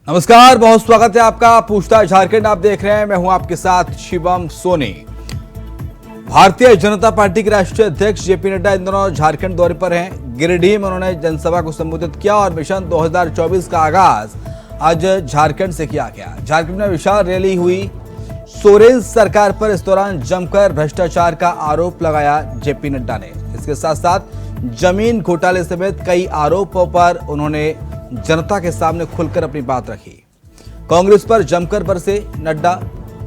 नमस्कार, बहुत स्वागत है आपका पूछताछ झारखंड आप देख रहे हैं। मैं हूं आपके साथ शिवम सोनी। भारतीय जनता पार्टी के राष्ट्रीय अध्यक्ष जेपी नड्डा इन दिनों झारखंड दौरे पर हैं। गिरिडीह में उन्होंने जनसभा को संबोधित किया और मिशन 2024 का आगाज आज झारखंड से किया गया। झारखंड में विशाल रैली हुई। सोरेन सरकार पर इस दौरान जमकर भ्रष्टाचार का आरोप लगाया जेपी नड्डा ने। इसके साथ साथ जमीन घोटाले समेत कई आरोपों पर उन्होंने जनता के सामने खुलकर अपनी बात रखी। कांग्रेस पर जमकर बरसे नड्डा।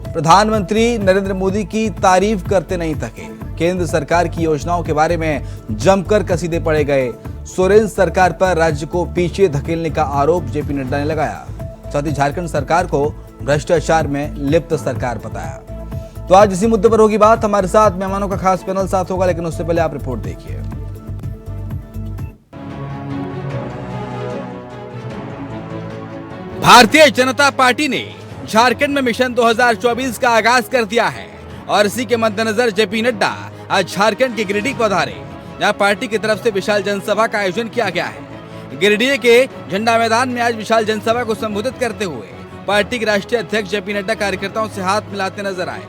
प्रधानमंत्री नरेंद्र मोदी की तारीफ करते नहीं थके। केंद्र सरकार की योजनाओं के बारे में जमकर कसीदे पड़े गए। सोरेन सरकार पर राज्य को पीछे धकेलने का आरोप जेपी नड्डा ने लगाया। साथ ही झारखंड सरकार को भ्रष्टाचार में लिप्त सरकार बताया। तो आज इसी मुद्दे पर होगी बात। हमारे साथ मेहमानों का खास पैनल साथ होगा, लेकिन उससे पहले आप रिपोर्ट देखिए। भारतीय जनता पार्टी ने झारखंड में मिशन 2024 का आगाज कर दिया है और इसी के मद्देनजर जेपी नड्डा आज झारखंड के गिरिडीह पधारे, जहां पार्टी की तरफ से विशाल जनसभा का आयोजन किया गया है। गिरिडीह के झंडा मैदान में आज विशाल जनसभा को संबोधित करते हुए पार्टी के राष्ट्रीय अध्यक्ष जेपी नड्डा कार्यकर्ताओं से हाथ मिलाते नजर आए।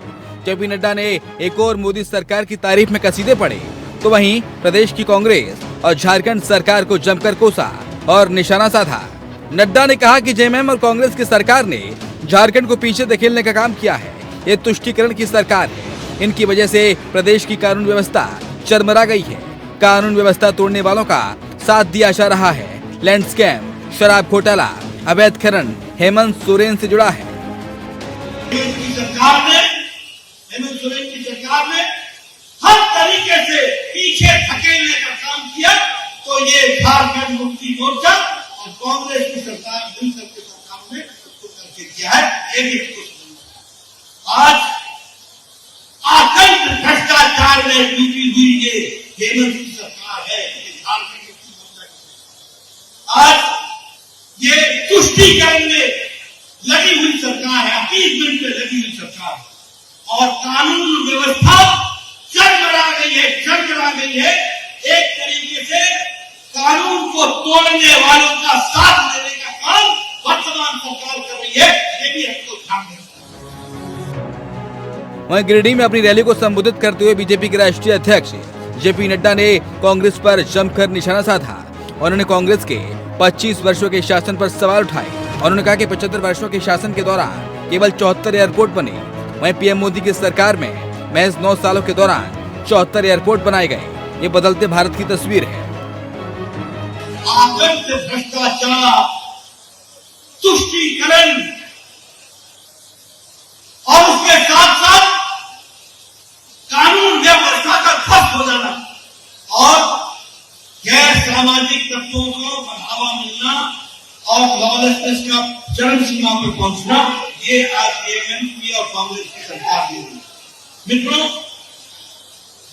जेपी नड्डा ने एक और मोदी सरकार की तारीफ में कसीदे पड़े, तो वहीं प्रदेश की कांग्रेस और झारखंड सरकार को जमकर कोसा और निशाना साधा। नड्डा ने कहा कि जेएमएम और कांग्रेस की सरकार ने झारखंड को पीछे धकेलने का काम किया है। ये तुष्टीकरण की सरकार है। इनकी वजह से प्रदेश की कानून व्यवस्था चरमरा गई है। कानून व्यवस्था तोड़ने वालों का साथ दिया जा रहा है। लैंड स्कैम, शराब घोटाला, अवैध खनन हेमंत सोरेन से जुड़ा है। हेमंत सोरेन की सरकार ने हर तरीके से पीछे धकेलने का काम किया, तो ये झारखंड मुक्ति मोर्चा और कांग्रेस की सरकार मिलकर के सरकार ने उसको करके किया है। ये भी कुछ आज आतंक भ्रष्टाचार में डूबी हुई ये हेमंत की सरकार है। ये झारखंड मुक्ति मोर्चा आज ये तुष्टीकरण में लगी हुई सरकार है, अपीसमेंट में लगी हुई सरकार है और कानून व्यवस्था चरमरा गई है। एक तरीके से कानून को तोड़ने वालों का साथ देने का काम वर्तमान सरकार कर रही है। ये भी हमको ध्यान देना है। वहीं गिरिडीह में अपनी रैली को संबोधित करते हुए बीजेपी के राष्ट्रीय अध्यक्ष जेपी नड्डा ने कांग्रेस पर जमकर निशाना साधा। उन्होंने कांग्रेस के 25 वर्षों के शासन पर सवाल उठाए। उन्होंने कहा कि 75 वर्षों के शासन के दौरान केवल 74 एयरपोर्ट बने। वहीं पीएम मोदी की सरकार में महज 9 सालों के दौरान 74 एयरपोर्ट बनाए गए। ये बदलते भारत की तस्वीर है। आतंक, भ्रष्टाचार, तुष्टीकरण और उसके साथ साथ कानून व्यवस्था का ध्वस्त हो जाना और गैर सामाजिक तत्वों को बढ़ावा मिलना और लॉलेसनेस का चरम सीमा पर पहुंचना, ये आज एमपी और कांग्रेस की सरकार ने मित्रों,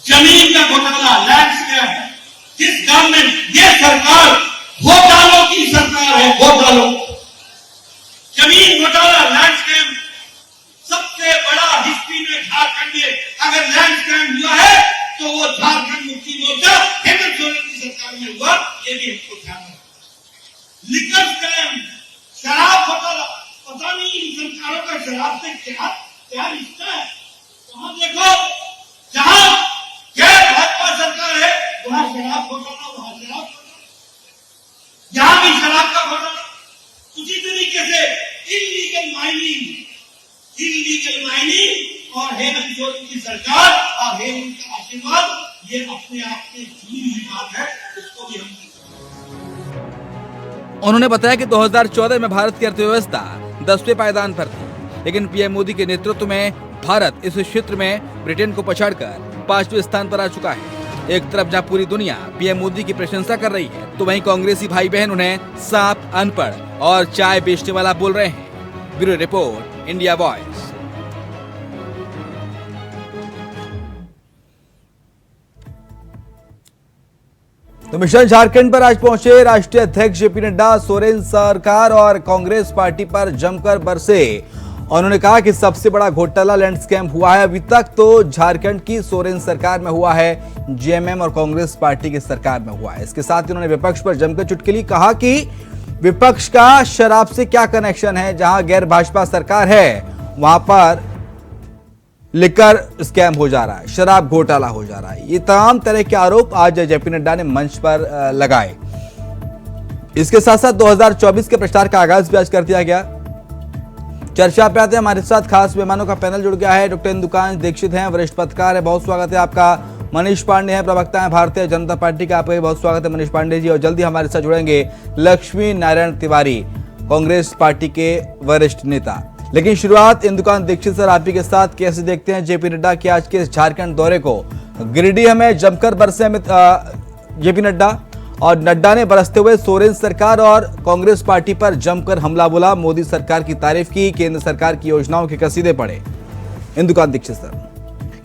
जमीन का घोटाला, लैंड स्कैम, जिस गवर्नमेंट, ये सरकार घोटालों की सरकार है। घोटालों, जमीन घोटाला, लैंड स्कैम, सबसे बड़ा हिस्ट्री में झारखंड में अगर लैंड स्कैम हुआ है तो वो झारखंड मुक्ति मोर्चा हेमंत सोरेन की सरकार में हुआ। ये भी हमको ध्यान रखना। लिकर स्कैम, शराब घोटाला, पता नहीं इन सरकारों का शराब से क्या रिश्ता है। वहां देखो, जहां गैर भाजपा सरकार है वहां शराब घोटाला, वहां शराब घोटाला, यहां भी शराब का घोटाला। उसी तरीके से इलीगल माइनिंग और हेमंत सोरेन की सरकार और हेमंत का आशीर्वाद, ये अपने आप में जुड़ी हुई बात है। इसको भी हम उन्होंने बताया कि 2014 में भारत की अर्थव्यवस्था 10वें पायदान पर थी, लेकिन पीएम मोदी के नेतृत्व में भारत इस क्षेत्र में ब्रिटेन को पछाड़कर 5वें स्थान पर आ चुका है। एक तरफ जहां पूरी दुनिया पीएम मोदी की प्रशंसा कर रही है, तो वहीं कांग्रेसी भाई बहन उन्हें सांप, अनपढ़ और चाय बेचने वाला बोल रहे हैं। Bureau report, India voice. तो मिशन झारखंड पर आज पहुंचे राष्ट्रीय अध्यक्ष जेपी नड्डा। सोरेन सरकार और कांग्रेस पार्टी पर जमकर बरसे। उन्होंने कहा कि सबसे बड़ा घोटाला लैंड स्कैम हुआ है अभी तक तो झारखंड की सोरेन सरकार में हुआ है, जेएमएम और कांग्रेस पार्टी की सरकार में हुआ है। इसके साथ ही उन्होंने विपक्ष पर जमकर चुटकुली कहा कि विपक्ष का शराब से क्या कनेक्शन है? जहां गैर भाजपा सरकार है वहां पर लिकर स्कैम हो जा रहा है, शराब घोटाला हो जा रहा है। ये तमाम तरह के आरोप आज जेपी नड्डा ने मंच पर लगाए। इसके साथ साथ 2024 के प्रचार का आगाज भी आज कर दिया गया। चर्चा पे आते हैं, हमारे साथ खास मेहमानों का पैनल जुड़ गया है। डॉक्टर इंदुकांश दीक्षित हैं, वरिष्ठ पत्रकार है, बहुत स्वागत है आपका। मनीष पांडे हैं, प्रवक्ता हैं भारतीय जनता पार्टी का, आपका भी बहुत स्वागत है मनीष पांडे जी। और जल्दी हमारे साथ जुड़ेंगे लक्ष्मी नारायण तिवारी, कांग्रेस पार्टी के वरिष्ठ नेता। लेकिन शुरुआत इंदुकांश दीक्षित सर आप ही के साथ, कैसे देखते हैं जेपी नड्डा के आज के इस झारखंड दौरे को? गिरिडीह में जमकर बरसे जेपी नड्डा, और नड्डा ने बरसते हुए सोरेन सरकार और कांग्रेस पार्टी पर जमकर हमला बोला, मोदी सरकार की तारीफ की, केंद्र सरकार की योजनाओं के कसीदे पड़े। इंदुकांश दीक्षित सर,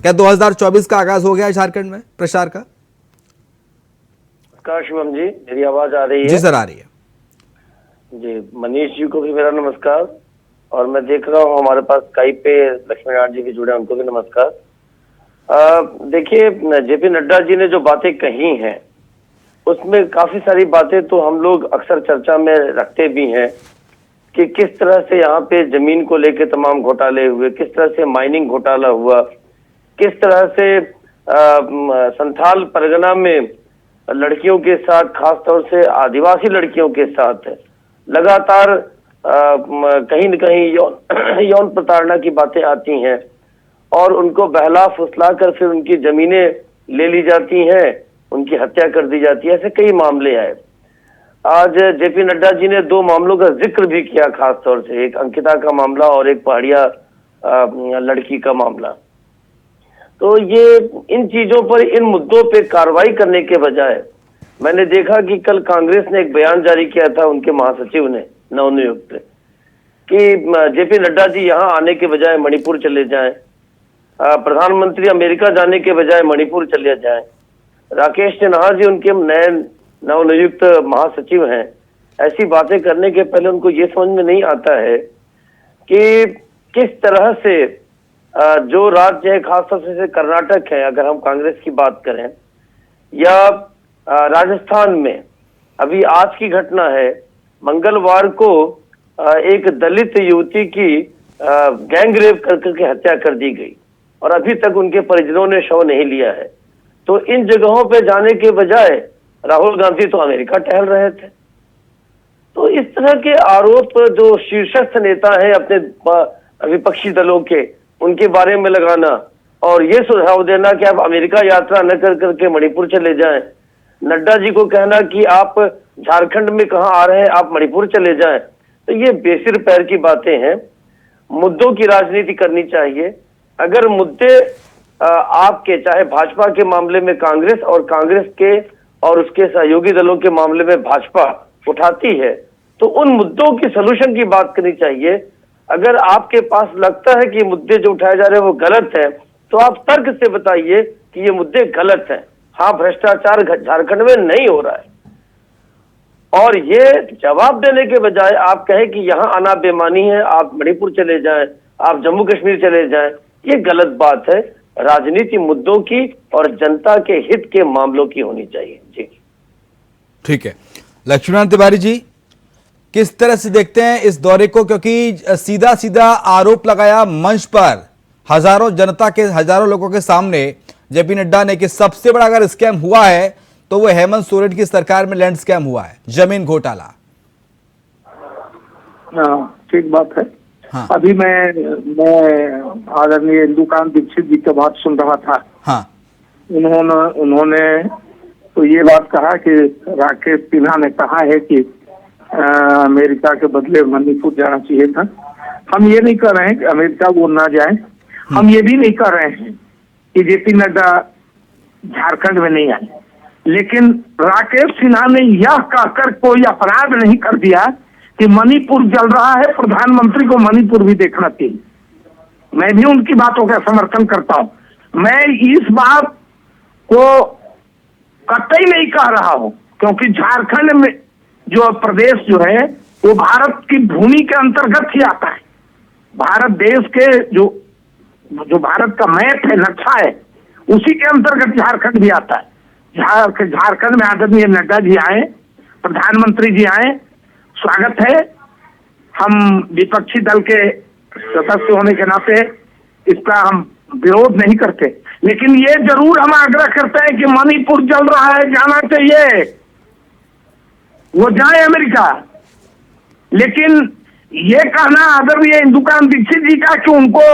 क्या 2024 का आगाज हो गया झारखंड में प्रचार का? नमस्कार शिवम जी, मेरी आवाज आ रही है? जी सर, आ रही है जी। मनीष जी को भी मेरा नमस्कार, और मैं देख रहा हूँ हमारे पास स्काइप पे लक्ष्मी नारायण जी भी जुड़े हैं, उनको भी नमस्कार। देखिए, जेपी नड्डा जी ने जो बातें कही हैं उसमें काफी सारी बातें तो हम लोग अक्सर चर्चा में रखते भी हैं कि किस तरह से यहाँ पे जमीन को लेके तमाम घोटाले हुए, किस तरह से माइनिंग घोटाला हुआ, किस तरह से संथाल परगना में लड़कियों के साथ, खासतौर से आदिवासी लड़कियों के साथ लगातार कहीं न कहीं यौन प्रताड़ना की बातें आती हैं और उनको बहला फुसला कर फिर उनकी जमीनें ले ली जाती हैं, उनकी हत्या कर दी जाती है। ऐसे कई मामले आए। आज जेपी नड्डा जी ने दो मामलों का जिक्र भी किया, खास तौर से एक अंकिता का मामला और एक पहाड़िया लड़की का मामला। तो ये इन चीजों पर, इन मुद्दों पे कार्रवाई करने के बजाय मैंने देखा कि कल कांग्रेस ने एक बयान जारी किया था, उनके महासचिव ने नवनियुक्त, कि जेपी नड्डा जी यहाँ आने के बजाय मणिपुर चले जाएं, प्रधानमंत्री अमेरिका जाने के बजाय मणिपुर चले जाएं। राकेश सिन्हा जी उनके नए नवनियुक्त महासचिव हैं। ऐसी बातें करने के पहले उनको ये समझ में नहीं आता है कि किस तरह से जो राज्य है, खासतौर से कर्नाटक है, अगर हम कांग्रेस की बात करें, या राजस्थान में अभी आज की घटना है, मंगलवार को एक दलित युवती की गैंग रेप करके हत्या कर दी गई और अभी तक उनके परिजनों ने शव नहीं लिया है। तो इन जगहों पे जाने के बजाय राहुल गांधी तो अमेरिका टहल रहे थे। तो इस तरह के आरोप जो शीर्षस्थ नेता हैं अपने विपक्षी दलों के, उनके बारे में लगाना और ये सुझाव देना कि आप अमेरिका यात्रा न कर करके मणिपुर चले जाएं, नड्डा जी को कहना कि आप झारखंड में कहां आ रहे हैं, आप मणिपुर चले जाएं, तो ये बेसिर पैर की बातें हैं। मुद्दों की राजनीति करनी चाहिए। अगर मुद्दे आपके, चाहे भाजपा के मामले में कांग्रेस और कांग्रेस के और उसके सहयोगी दलों के मामले में भाजपा उठाती है, तो उन मुद्दों की सलूशन की बात करनी चाहिए। अगर आपके पास लगता है कि मुद्दे जो उठाए जा रहे हैं वो गलत है, तो आप तर्क से बताइए कि ये मुद्दे गलत हैं। हाँ, भ्रष्टाचार झारखंड में नहीं हो रहा है, और ये जवाब देने के बजाय आप कहें कि यहाँ आना बेमानी है, आप मणिपुर चले जाएं, आप जम्मू कश्मीर चले जाएं, ये गलत बात है। राजनीति मुद्दों की और जनता के हित के मामलों की होनी चाहिए। जी ठीक है। लक्ष्मीनारायण तिवारी जी, किस तरह से देखते हैं इस दौरे को? क्योंकि सीधा सीधा आरोप लगाया मंच पर हजारों जनता के, हजारों लोगों के सामने जेपी नड्डा ने कि सबसे बड़ा अगर स्कैम हुआ है तो वो हेमंत सोरेन की सरकार में लैंड स्कैम हुआ है, जमीन घोटाला। ठीक बात है। हाँ। अभी मैं आदरणीय इंदुकांश दीक्षित जी की बात सुन रहा था। हाँ। उन्होंने तो ये बात कहा कि राकेश सिन्हा ने कहा है कि अमेरिका के बदले मणिपुर जाना चाहिए था। हम ये नहीं कर रहे हैं कि अमेरिका वो ना जाए, हम ये भी नहीं कर रहे हैं कि जेपी नड्डा झारखंड में नहीं आए, लेकिन राकेश सिन्हा ने यह कहकर कोई अपराध नहीं कर दिया कि मणिपुर जल रहा है, प्रधानमंत्री को मणिपुर भी देखना चाहिए। मैं भी उनकी बातों का समर्थन करता हूं। मैं इस बात को कतई नहीं कह रहा हूं, क्योंकि झारखंड में जो प्रदेश जो है वो भारत की भूमि के अंतर्गत ही आता है। भारत देश के जो भारत का मैप है, नक्शा है, उसी के अंतर्गत झारखंड भी आता है। झारखंड में आदरणीय नड्डा जी आए, प्रधानमंत्री जी आए, स्वागत है। हम विपक्षी दल के सदस्य होने के नाते इसका हम विरोध नहीं करते, लेकिन ये जरूर हम आग्रह करते हैं कि मणिपुर जल रहा है, जाना चाहिए, वो जाए अमेरिका। लेकिन ये कहना आदरणीय इंदुकांत दीक्षित जी का कि उनको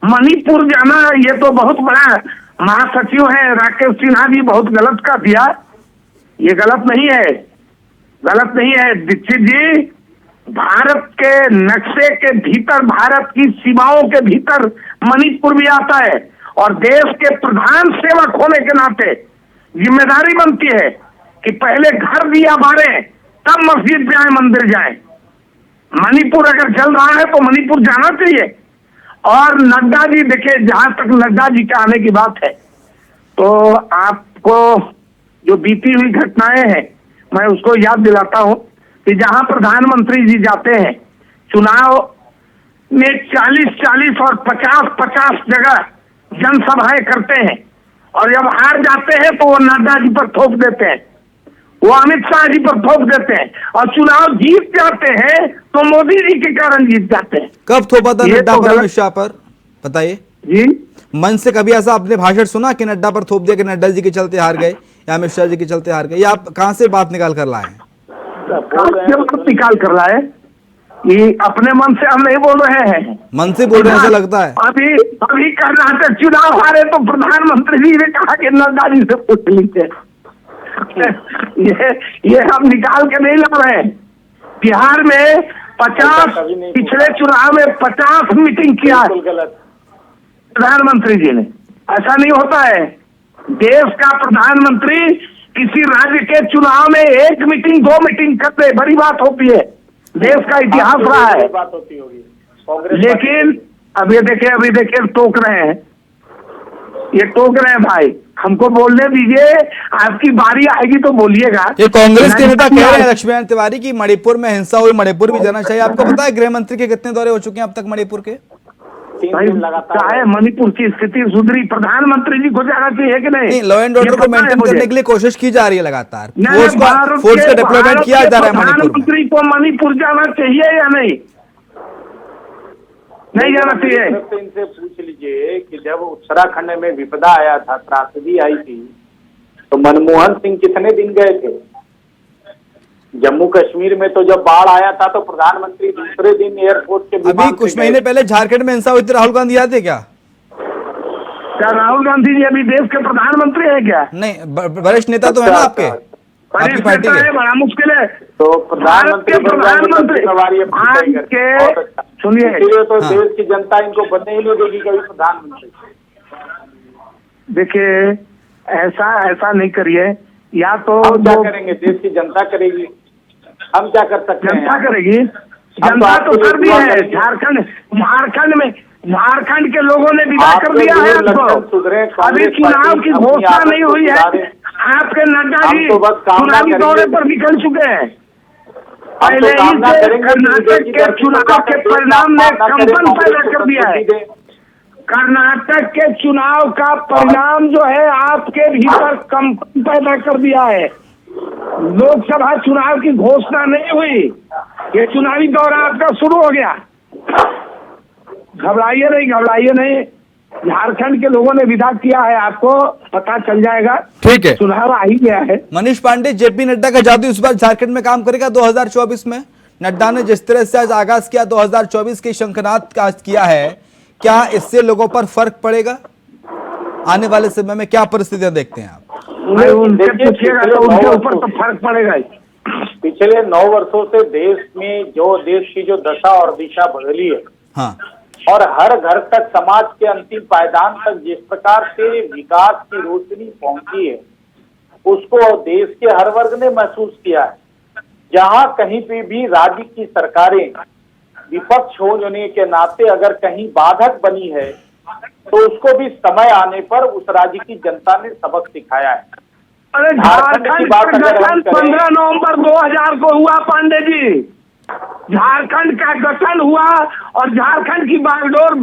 मणिपुर जाना, ये तो बहुत बड़ा महासचिव है राकेश सिन्हा जी, बहुत गलत कर दिया। ये गलत नहीं है, गलत नहीं है दीक्षित जी। भारत के नक्शे के भीतर, भारत की सीमाओं के भीतर मणिपुर भी आता है, और देश के प्रधान सेवक होने के नाते जिम्मेदारी बनती है कि पहले घर दिया बारे, तब मस्जिद जाए, मंदिर जाए। मणिपुर अगर चल रहा है तो मणिपुर जाना चाहिए। और नड्डा जी, देखिए, जहां तक नड्डा जी के आने की बात है, तो आपको जो बीती हुई घटनाएं हैं मैं उसको याद दिलाता हूं कि जहां प्रधानमंत्री जी जाते हैं चुनाव में 40-40 और 50-50 जगह जनसभाएं करते हैं, और जब हार जाते हैं तो वो नड्डा जी पर थोप देते हैं, वो अमित शाह जी पर थोप देते हैं, और चुनाव जीत जाते हैं तो मोदी जी के कारण जीत जाते हैं। कब थोपा था ये नड्डा तो पर, गलत- अमित शाह पर? बताइए जी, मन से कभी ऐसा आपने भाषण सुना कि नड्डा पर थोप दिया कि नड्डा जी के चलते हार गए या अमित शाह जी के चलते हार गए? या आप कहां से बात निकाल कर लाए हैं? निकाल कर लाए, ये अपने मन से हम नहीं बोल रहे हैं, मन से बोल रहे हैं ऐसा लगता है। अभी कर्नाटक चुनाव हारे तो प्रधानमंत्री जी ने कहा कि नड्डा जी से पूछ लीजिए। ये हम निकाल के नहीं ला रहे हैं। बिहार में 50, पिछले चुनाव में 50 मीटिंग किया है प्रधानमंत्री जी ने। ऐसा नहीं होता है। देश का प्रधानमंत्री किसी राज्य के चुनाव में 1 मीटिंग 2 मीटिंग करते बड़ी बात होती है, देश का इतिहास रहा है। बात होती होगी, लेकिन अभी देखिए टोक रहे हैं, ये टोक रहे हैं भाई, हमको बोलने दीजिए, आपकी बारी आएगी तो बोलिएगा। ये कांग्रेस के नेता कह रहे हैं लक्ष्मीनारायण तिवारी की मणिपुर में हिंसा हुई, मणिपुर भी जाना चाहिए। आपको पता है गृह मंत्री के कितने दौरे हो चुके हैं अब तक मणिपुर के? भाई, चाहे मणिपुर की स्थिति सुधरी, प्रधानमंत्री जी को जाना चाहिए कि नहीं? लॉ एंड ऑर्डर को मेंटेन करने के लिए कोशिश की जा रही है लगातार, फोर्स का डिप्लॉयमेंट किया जा रहा है मणिपुर में। प्रधानमंत्री को मणिपुर जाना चाहिए या नहीं? नहीं जाना चाहिए। इनसे पूछ लीजिए कि जब उत्तराखंड में विपदा आया था, त्रासदी आई थी, तो मनमोहन सिंह कितने दिन गए थे? जम्मू कश्मीर में तो जब बाढ़ आया था तो प्रधानमंत्री दूसरे दिन एयरपोर्ट के अभी कुछ महीने पहले झारखंड में हिंसा हुई थी, राहुल गांधी याद है क्या? क्या राहुल गांधी जी अभी देश के प्रधानमंत्री है क्या? नहीं, वरिष्ठ नेता तो है ना आपके, आपकी पार्टी के। बड़ा मुश्किल है। तो प्रधानमंत्री आज के सुनिए, इसलिए तो देश की जनता इनको बनने ही नहीं देगी कभी प्रधानमंत्री। देखिए, ऐसा नहीं करिए, या तो हम क्या करेंगे? देश की जनता करेगी, हम क्या कर सकते हैं? जनता करेगी, जनता तो कर दी है। झारखंड के लोगों ने विदा कर दिया है आपको। अभी चुनाव की घोषणा नहीं हुई है, आपके नड्डा जी चुनावी दौरे पर निकल चुके हैं। पहले ही से कर्नाटक के चुनाव के परिणाम ने कंपन पैदा कर दिया है। कर्नाटक के चुनाव का परिणाम जो है आपके भीतर कंपन पैदा कर दिया है। लोकसभा चुनाव की घोषणा नहीं हुई, ये चुनावी दौरा आपका शुरू हो गया। घबराइए नहीं, झारखंड के लोगों ने विदा किया है, आपको पता चल जाएगा। ठीक है, चुनाव आ ही गया है। मनीष पांडे, जेपी नड्डा का जादू इस बार झारखंड में काम करेगा 2024 में? नड्डा ने जिस तरह से आज आगाज किया 2024 के शंखनाद का किया है, क्या इससे लोगों पर फर्क पड़ेगा? आने वाले समय में क्या परिस्थितियां देखते हैं आप? उनसे पूछिएगा तो उनके ऊपर तो फर्क पड़ेगा ही। पिछले 9 वर्षों से देश में जो देश की जो दशा और दिशा बदली है, हाँ, और हर घर तक, समाज के अंतिम पायदान तक जिस प्रकार से विकास की रोशनी पहुंची है, उसको देश के हर वर्ग ने महसूस किया है। जहां कहीं पे भी राज्य की सरकारें विपक्ष होने के नाते अगर कहीं बाधक बनी है, तो उसको भी समय आने पर उस राज्य की जनता ने सबक सिखाया है। अरे झारखंड का गठन 15 नवंबर 2000 को हुआ पांडे जी। झारखंड का गठन हुआ और झारखंड की बागडोर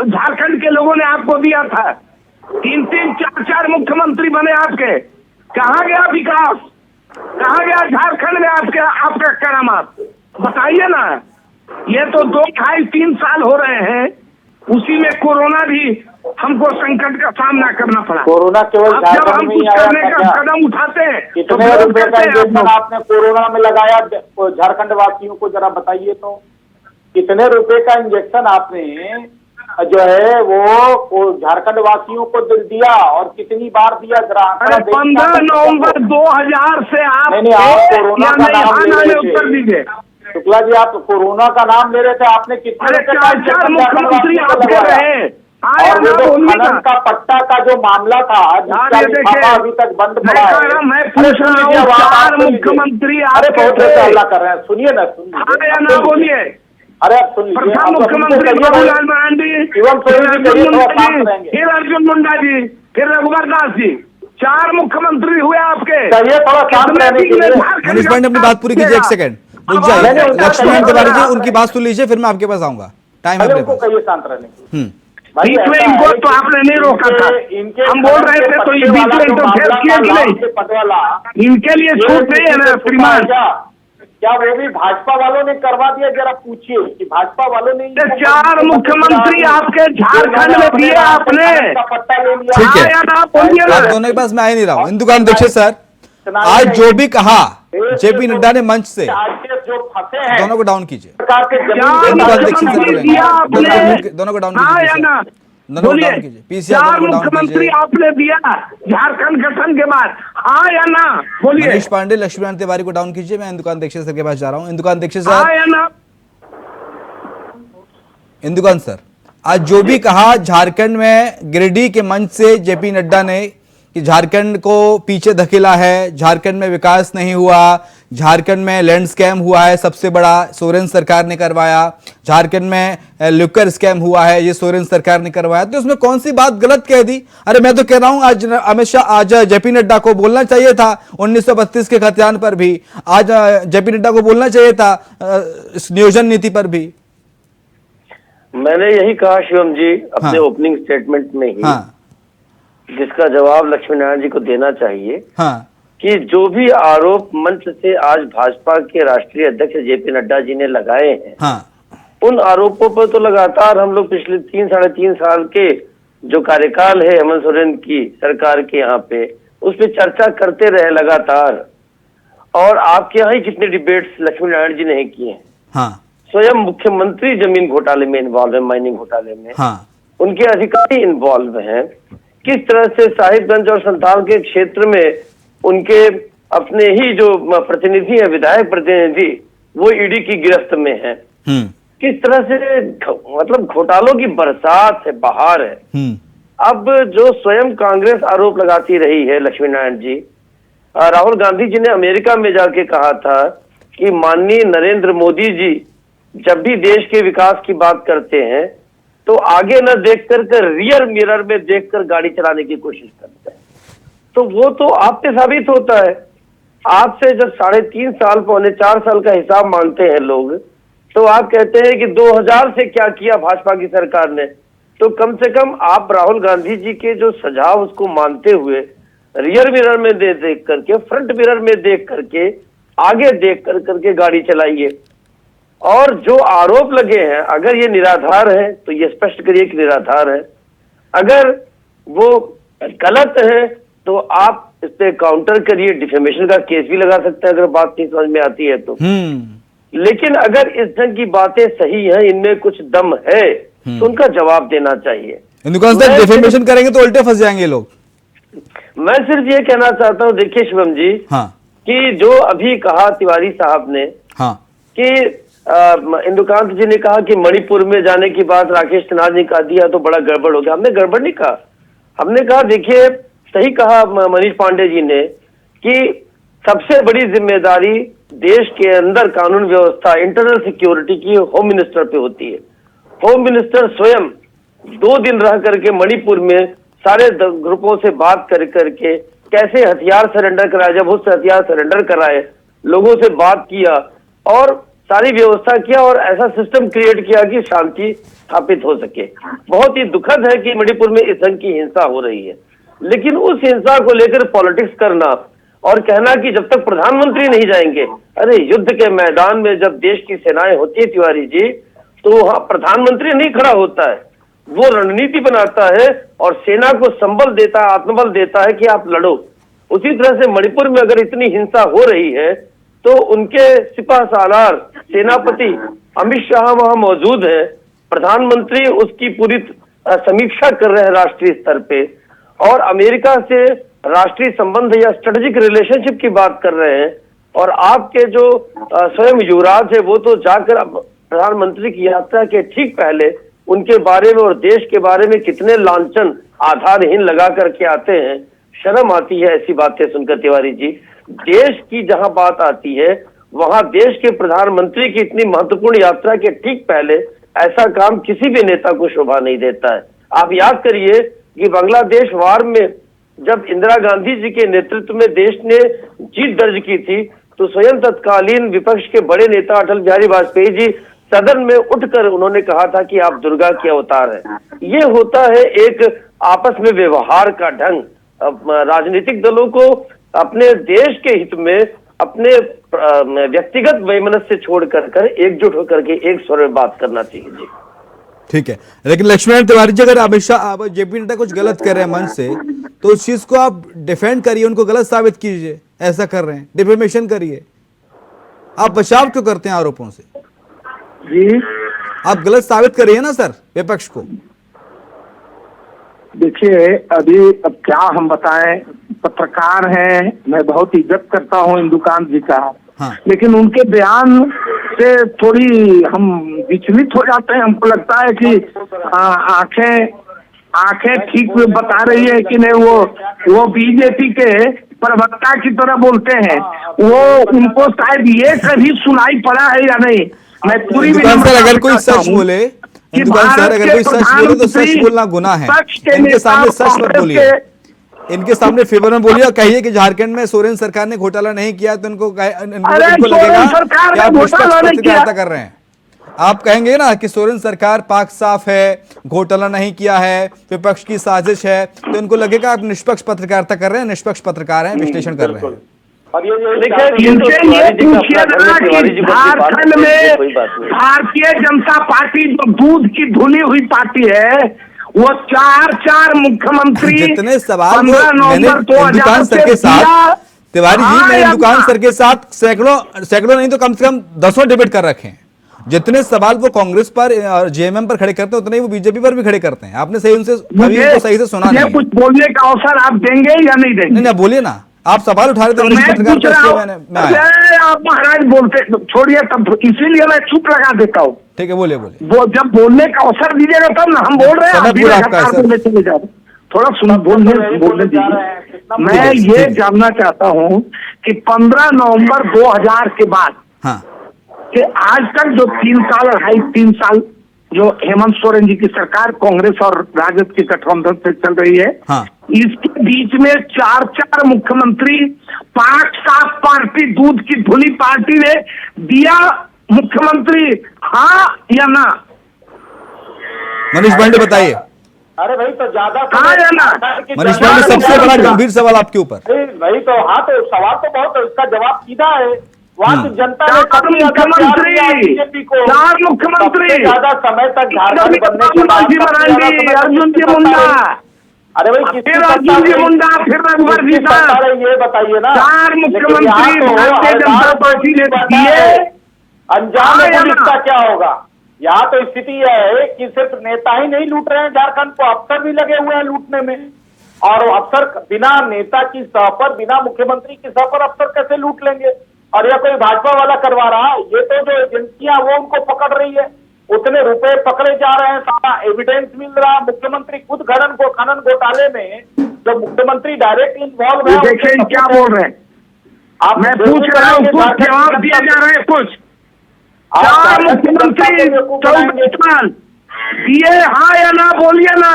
झारखंड के लोगों ने आपको दिया था। 3-3, 4-4 मुख्यमंत्री बने आपके। कहाँ गया विकास? कहाँ गया झारखंड में आपका करामात? बताइए ना। ये तो 2-2.5-3 साल हो रहे हैं, उसी में कोरोना भी हमको संकट का सामना करना पड़ा। कोरोना केवल अब जब झारखंड हम में कुछ ही आया करने था का क्या? कदम उठाते हैं तो कितने विरोध रुपए का करते हैं आप इंजेक्शन लोग। आपने कोरोना में लगाया झारखंड वासियों को, जरा बताइए तो। कितने रुपए का इंजेक्शन आपने जो है वो झारखंड वासियों को दिया और कितनी बार दिया? जरा अरे 15 नवंबर 2000 से आप नहीं, आप कोरोना या का नहीं, नाम हाँ ले ना रहे में थे। उत्तर दीजिए। शुक्ला जी, आप कोरोना का नाम ले रहे थे, आपने कितने अरे रुपए का 4 इंजेक्शन मुख्यमंत्री झारखंड वासियों को आपके लगवाया? रहे। हाँ या और ना वो जो बोलिए खनन ना। का पट्टा का जो मामला था, जिसका ये लिफाफा देखिए, अभी तक बंद मैं पड़ा कह है। रहा हूं, मैं अरे पूछ सुन रहा लीजिए, हूं, अब आप 4 सुन लीजिए। मुख्यमंत्री अरे आपके बहुत देर से थे। हल्ला कर रहे हैं, सुनिए ना, सुन हाँ लीजिए, या अब ना सुन लीजिए। बोलिए। अरे अब सुन लीजिए, प्रथम अब उनको मुख्यमंत्री कहिए बाबूलाल भाई, मरांडी, शिवम फिर सोरेन जी अर्जुन कहिए, थोड़ा मुंडा शांत जी, रहेंगे। फिर अर्जुन मुंडा जी, फिर रघुवर दास जी, 4 मुख्यमंत्री हुए आपके। कहिए, थोड़ा शांत कितने रहने के दिन में लिए। झारखंड मनीष का पांडे अपनी बात पूरी कीजिए, एक सेकंड रुक अब जाइए। नहीं, उनका लक्ष्मीकांत कहिए, तिवारी जी, आप- उनकी बात सुन लीजिए, फिर मैं आपके पास आऊंगा। टाइम है पहले अपने उनको पास। कहिए शांत रहने के लिए। भाई, बीच में ऐसा इनको है तो कि आपने नहीं रोका था। इनके हम बोल रहे थे तो ये पट्टे बीच वाला में जो इंटरफेयर मामला किया था, कि लाभ नहीं? के पट वाला, इनके लिए ये छूट नहीं है ना किसी से श्रीमान। छुपा है क्या वो भी भाजपा वालों ने करवा दिया? जरा पूछिए कि भाजपा वालों ने इनको 4 मुख्यमंत्री आपके झारखंड में दिए आपने। का पट्टा ले लिया। ठीक है। हाँ या ना बोलिए ना। आप दोनों के पास मैं आ ही नहीं रहा हूं। इंदुकान दीक्षित सर, आज जो भी कहा जेपी नड्डा ने मंच से, जो फंसे हैं दोनों को डाउन कीजिए। सरकार के जमीन 4 इंदुकान दीक्षित सर मुख्यमंत्री बोलेंगे। दिया आपने। दोनों को डाउन हाँ कीजिए या सर। ना दोनों को बोलिए। डाउन कीजिए। पीसीआर 4 दोनों को डाउन मुख्यमंत्री कीजिए। आपने दिया झारखंड गठन के बाद। हाँ या ना बोलिए। मनीष पांडे, लक्ष्मीकांत तिवारी को डाउन कीजिए। मैं इंदुकान दीक्षित सर के पास जा रहा हूं। इंदुकान दीक्षित हाँ सर, या ना। इंदुकान सर, आज जो भी कहा झारखंड में गिरिडीह के मंच से जेपी नड्डा ने कि झारखंड को पीछे धकेला है, झारखंड में विकास नहीं हुआ, झारखंड में लैंड स्कैम हुआ है सबसे बड़ा, सोरेन सरकार ने करवाया, झारखंड में लिकर स्कैम हुआ है, ये सोरेन सरकार ने करवाया, तो उसमें कौन सी बात गलत कह दी? अरे मैं तो कह रहा हूं आज अमित शाह, आज जेपी नड्डा को बोलना चाहिए था 1932 के खतियान पर भी, आज जेपी नड्डा को बोलना चाहिए था इस नियोजन नीति पर भी। मैंने यही कहा शिवम जी अपने हाँ। ओपनिंग स्टेटमेंट में ही, हाँ जिसका जवाब लक्ष्मी नारायण जी को देना चाहिए, हाँ कि जो भी आरोप मंच से आज भाजपा के राष्ट्रीय अध्यक्ष जेपी नड्डा जी ने लगाए हैं, हाँ उन आरोपों पर तो लगातार हम लोग पिछले 3-3.5 साल के जो कार्यकाल है हेमंत सोरेन की सरकार के यहाँ पे, उस पर चर्चा करते रहे लगातार। और आपके यहाँ ही कितने डिबेट्स लक्ष्मी नारायण जी ने किए हैं। हाँ स्वयं मुख्यमंत्री जमीन घोटाले में इन्वॉल्व है, माइनिंग घोटाले में, हाँ उनके अधिकारी इन्वॉल्व हैं। किस तरह से साहिबगंज और संताल के क्षेत्र में उनके अपने ही जो प्रतिनिधि है, विधायक प्रतिनिधि, वो ईडी की गिरफ्त में है। किस तरह से मतलब घोटालों की बरसात है, बहार है। अब जो स्वयं कांग्रेस आरोप लगाती रही है लक्ष्मी नारायण जी, राहुल गांधी जी ने अमेरिका में जाके कहा था कि माननीय नरेंद्र मोदी जी जब भी देश के विकास की बात करते हैं तो आगे न देख कर रियर मिरर में देखकर गाड़ी चलाने की कोशिश करते हैं। तो वो तो आप पे साबित होता है। आपसे जब 3.5 साल 4 साल का हिसाब मांगते हैं लोग, तो आप कहते हैं कि 2000 से क्या किया भाजपा की सरकार ने, तो कम से कम आप राहुल गांधी जी के जो सुझाव उसको मानते हुए रियर मिरर में देख करके, फ्रंट मिरर में देख करके, आगे देख करके गाड़ी चलाइए। और जो आरोप लगे हैं, अगर ये निराधार है तो ये स्पष्ट करिए कि निराधार है। अगर वो गलत है तो आप इस पे काउंटर करिए, डिफेमेशन का केस भी लगा सकते हैं अगर बात नहीं समझ में आती है तो। लेकिन अगर इस ढंग की बातें सही हैं, इनमें कुछ दम है, तो उनका जवाब देना चाहिए। डिफेमेशन करेंगे तो उल्टे फंस जाएंगे लोग। मैं सिर्फ ये कहना चाहता हूँ, देखिए शिवम जी, हाँ कि जो अभी कहा तिवारी साहब ने, हाँ कि इंदुकांत जी ने कहा कि मणिपुर में जाने की बात राकेश सिन्हा ने कहा दिया तो बड़ा गड़बड़ हो गया। हमने गड़बड़ नहीं कहा, हमने कहा देखिए सही कहा मनीष पांडे जी ने कि सबसे बड़ी जिम्मेदारी देश के अंदर कानून व्यवस्था, इंटरनल सिक्योरिटी की होम मिनिस्टर पे होती है। होम मिनिस्टर स्वयं 2 दिन रह करके मणिपुर में सारे ग्रुपों से बात करके कैसे हथियार सरेंडर कराए, जब उससे हथियार सरेंडर कराए, लोगों से बात किया और सारी व्यवस्था किया और ऐसा सिस्टम क्रिएट किया कि शांति स्थापित हो सके। बहुत ही दुखद है कि मणिपुर में इस ढंग की हिंसा हो रही है, लेकिन उस हिंसा को लेकर पॉलिटिक्स करना और कहना कि जब तक प्रधानमंत्री नहीं जाएंगे। अरे युद्ध के मैदान में जब देश की सेनाएं होती है तिवारी जी, तो वहां प्रधानमंत्री नहीं खड़ा होता है, वो रणनीति बनाता है और सेना को संबल देता है, आत्मबल देता है कि आप लड़ो। उसी तरह से मणिपुर में अगर इतनी हिंसा हो रही है तो उनके सिपह सालार सेनापति अमित शाह वहां मौजूद है, प्रधानमंत्री उसकी पूरी समीक्षा कर रहे हैं राष्ट्रीय स्तर पे, और अमेरिका से राष्ट्रीय संबंध या स्ट्रेटेजिक रिलेशनशिप की बात कर रहे हैं। और आपके जो स्वयं युवराज है वो तो जाकर प्रधानमंत्री की यात्रा के ठीक पहले उनके बारे में और देश के बारे में कितने लांछन आधारहीन लगा करके आते हैं। शर्म आती है ऐसी बातें सुनकर तिवारी जी। देश की जहां बात आती है वहां देश के प्रधानमंत्री की इतनी महत्वपूर्ण यात्रा के ठीक पहले ऐसा काम किसी भी नेता को शोभा नहीं देता है। आप याद करिए कि बांग्लादेश वार में जब इंदिरा गांधी जी के नेतृत्व में देश ने जीत दर्ज की थी तो स्वयं तत्कालीन विपक्ष के बड़े नेता अटल बिहारी वाजपेयी जी सदन में उठकर उन्होंने कहा था कि आप दुर्गा के अवतार हैं। ये होता है एक आपस में व्यवहार का ढंग। राजनीतिक दलों को अपने देश के हित में अपने व्यक्तिगत वैमनस्य छोड़ कर एकजुट होकर के एक स्वर में बात करना चाहिए जी। ठीक है, लेकिन लक्ष्मण तिवारी जी, अगर अमित शाह जेपी नड्डा कुछ गलत कर रहे हैं मन से, तो उस चीज को आप डिफेंड करिए, उनको गलत साबित कीजिए। ऐसा कर रहे हैं, डिफेमेशन करिए। आप बचाव क्यों करते हैं आरोपों से? जी आप गलत साबित करिए ना सर विपक्ष को। देखिए, अभी अब क्या हम बताएं, पत्रकार हैं, मैं बहुत इज्जत करता हूं इंदुकांत जी का, हाँ। लेकिन उनके बयान से थोड़ी हम विचलित हो जाते हैं। हमको लगता है कि आंखें ठीक बता रही है कि नहीं। वो बीजेपी के प्रवक्ता की तरह बोलते हैं, वो उनको शायद ये कभी सुनाई पड़ा है या नहीं। मैं पूरी अगर कोई सच बोले सर, अगर कोई सच बोले तो सच बोलना गुनाह है। इनके सामने सच मत बोलिए, इनके सामने फेवर में बोलिए और कहिए कि झारखंड में सोरेन सरकार ने घोटाला नहीं किया, तो इनको लगेगा कि आप निष्पक्ष पत्रकारिता कर रहे हैं। आप कहेंगे ना कि सोरेन सरकार पाक साफ है, घोटाला नहीं किया है, विपक्ष की साजिश है, तो इनको लगेगा आप निष्पक्ष पत्रकारिता कर रहे हैं, निष्पक्ष पत्रकार हैं, विश्लेषण कर रहे हैं। और ये झारखंड में भारतीय जनता पार्टी जो दूध की धुली हुई पार्टी है, वो चार मुख्यमंत्री जितने सवाल मैंने हिंदुकान सर के साथ, तिवारी जी, मैंने हिंदुकान सर के साथ सैकड़ों नहीं तो कम से कम 10 डिबेट कर रखे हैं। जितने सवाल वो कांग्रेस पर और जेएमएम पर खड़े करते हैं, उतने ही वो बीजेपी पर भी खड़े करते हैं। आपने सही उनसे सही से सुना नहीं। कुछ बोलने का अवसर आप देंगे या नहीं देंगे? नहीं, बोलिए ना, आप सवाल उठा रहे थे। आप महाराज बोलते छोड़िए, तब इसीलिए मैं चुप लगा देता हूँ। ठीक है, बोलिए। जब बोलने का अवसर दीजिएगा तब ना हम बोल रहे हैं। थोड़ा सुन बोलने दीजिए। मैं ये जानना चाहता हूँ कि 15 नवंबर 2000 के बाद कि आज तक जो 3 साल जो हेमंत सोरेन जी की सरकार कांग्रेस और राजद के गठबंधन से चल रही है, इसके बीच में 4 मुख्यमंत्री पाक साफ पार्टी दूध की धुली पार्टी ने दिया मुख्यमंत्री, हाँ या ना? मनीष पांडे बताइए। अरे भाई, तो ज्यादा हाँ या ना? मनीष पांडे, सबसे बड़ा गंभीर सवाल आपके ऊपर। भाई तो हाँ, तो सवाल तो बहुत, इसका जवाब सीधा है। वहाँ की जनता ने मुख्यमंत्री 4 मुख्यमंत्री ज्यादा समय तक झारखंड बनने के बाद अर्जुन जी मुंडा, अरे भाई फिर अर्जुन जी मुंडा, फिर रघुवर जी साहब, ये बताइए ना, 4 मुख्यमंत्री भारतीय जनता पार्टी ने दिए। अंजाम इसका क्या होगा? यहाँ तो स्थिति यह है कि सिर्फ नेता ही नहीं लूट रहे हैं झारखंड को, अफसर भी लगे हुए हैं लूटने में। और अफसर बिना नेता की सह पर, बिना मुख्यमंत्री की सह पर अफसर कैसे लूट लेंगे? और यह कोई भाजपा वाला करवा रहा है? ये तो जो एजेंसियां वो उनको पकड़ रही है, उतने रुपए पकड़े जा रहे हैं, सारा एविडेंस मिल रहा है। मुख्यमंत्री खुद खनन घोटाले में जो मुख्यमंत्री डायरेक्ट इन्वॉल्व है, देखिए क्या बोल रहे हैं आप? मैं पूछ रहा हूँ, कुछ जवाब दिए जा रहे हैं। कुछ 4 मुख्यमंत्री 14 साल दिए, हाँ या ना? बोलिए ना।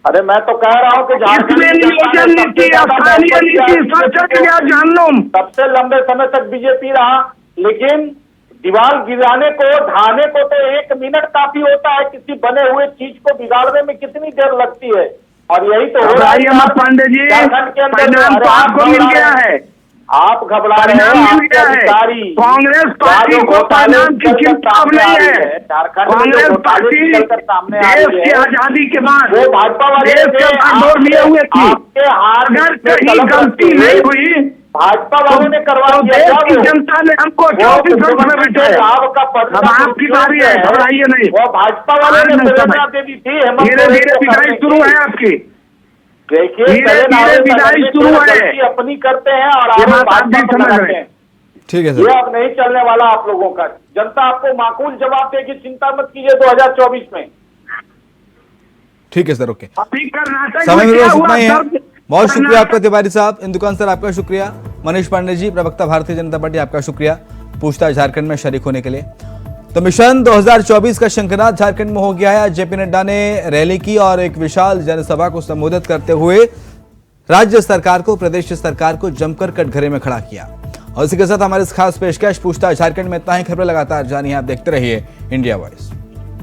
अरे मैं तो कह रहा हूँ कि इसमें नियोजन नीति, स्थानीय नीति सब चल गया जानूम। सबसे लंबे समय तक बीजेपी रहा, लेकिन दीवार गिराने को, ढाने को तो 1 मिनट काफी होता है। किसी बने हुए चीज को बिगाड़ने में कितनी देर लगती है? और यही तो हो रहा है। पांडे जी, परिणाम तो आपको मिल गया है। आप घबरा रहे हैं, परिणाम मिल आपके गया है। अधिकारी कांग्रेस पार्टी को परिणाम की चिंता अब नहीं है। झारखंड में कांग्रेस जो पार्टी निकलकर सामने आ देश रही की है आजादी के बाद वो भाजपा वाले देश के बागडोर लिए हुए थी। आपके हाथ अगर में कहीं कलम गलती रखे नहीं हुई भाजपा वालों ने करवा तो दिया देश क्या की वो? जनता ने हमको वो 24 वर्ष में मुख्यमंत्री बिठाया। साहब का पद अब आपकी बारी है, घबराइए नहीं। वो भाजपा वालों ने आज नहीं प्रेरणा समय। दे दी थी हेमंत धीरे सोरेन धीरे को विदाई करने शुरू की। है आपकी। देखिए धीरे चले धीरे नारे विदाई लगाने शुरू के है। गलती अपनी करते हैं और ये आरोप बात आप भाजपा भी पर समझ लगाते रहे हैं। हैं। ठीक है ये सर, अब नहीं चलने वाला आप लोगों का। जनता आपको माकूल जवाब देगी, चिंता मत कीजिए 2024 में। ठीक है सर, ओके। अभी कर्नाटक समय में में क्या बस हुआ इतना ही है। सर? बहुत शुक्रिया आपका तिवारी साहब, इंदुकान सर आपका शुक्रिया, मनीष पांडे जी प्रवक्ता भारतीय जनता पार्टी आपका शुक्रिया पूछताछ झारखंड में शरीक होने के लिए। तो मिशन 2024 का शंखनाद झारखंड में हो गया है। जेपी नड्डा ने रैली की और एक विशाल जनसभा को संबोधित करते हुए राज्य सरकार को, प्रदेश सरकार को जमकर कटघरे में खड़ा किया। और इसी के साथ हमारे इस खास पेशकश पूछताछ झारखंड में इतना ही। खबरें लगातार जानिए, आप देखते रहिए इंडिया वॉइस।